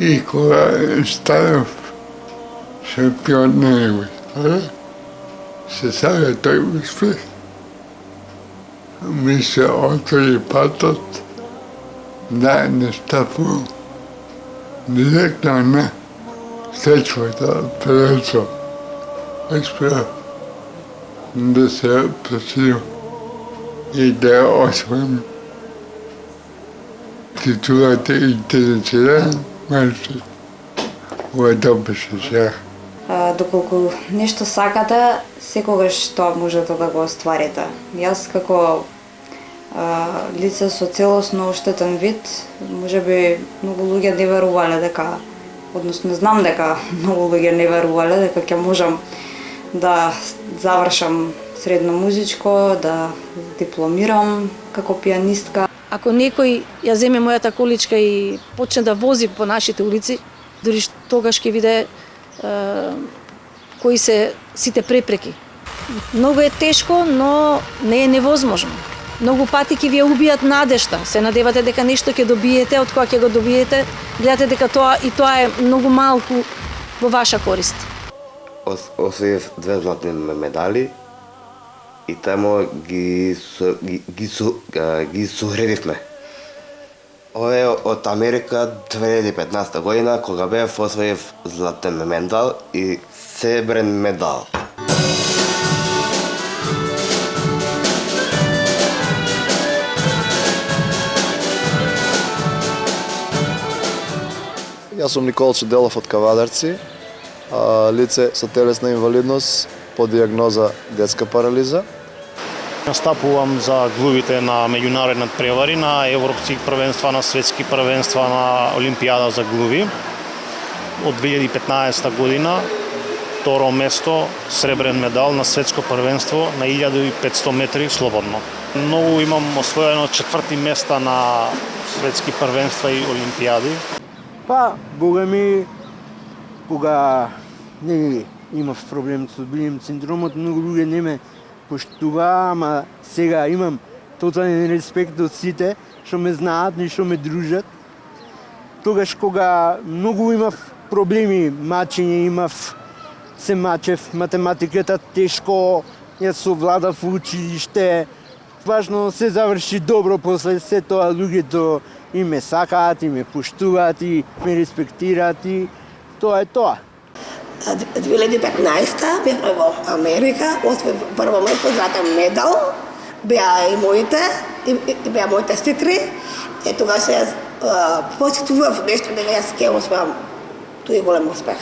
И кога станав шампион на Југославија, се саѓа тој успех, ми се отвори патот да не стапувам директно на светското првенство. Успеав да се просим и да освоим титулата интернационален мајстор. Ова добеше сега. Доколку нешто сакате, секогаш тоа можете да го остварите. Јас како лице со целосно оштетен вид, можеби многу луѓе не верувале дека, односно знам дека многу луѓе не верувале дека ќе можам да завршам средно музичко, да дипломирам како пианистка. Ако некој ја земе мојата количка и почне да вози по нашите улици, дури тогаш ќе виде кои се сите препреки. Многу е тешко, но не е невозможно. Многу пати ќе ви ја убијат надежта. Се надевате дека нешто ќе добиете, од кога ќе го добиете, гледате дека тоа е многу малку во ваша корист. Освоив 2 златни медали и тамо ги согредивме. Ова е од Америка 2015 година, кога бев освоив златен медал и сребрен медал. Јас сум Никола Чеделов од Кавадарци, лице со телесна инвалидност по дијагноза детска парализа. Настапувам за глувите на меѓународни превари, на европски првенства, на светски првенства, на Олимпијада за глуви. Од 2015 година, второ место, сребрен медал на светско првенство на 1500 метри слободно. Многу имам освоено 4 места на светски првенства и олимпијади. Па, бога ми, кога не имав проблем со билим синдромот, многу луѓе не ме поштуваа, ама сега имам тотален респект од сите што ме знаат и што ме дружат. Тогаш кога многу имав проблеми, мачење имав, се мачев, математиката тешко, јас совладав во училиште. Важно се заврши добро, после се тоа луѓето и ме сакаат, и ме поштуваат, и ме респектираат, и тоа е тоа. 2015 бев во Америка, освоив прво место златен медал, беа и моите, и беа моите сестри. Тогаш јас почитував нешто дека јас ќе освојам тој голем успех.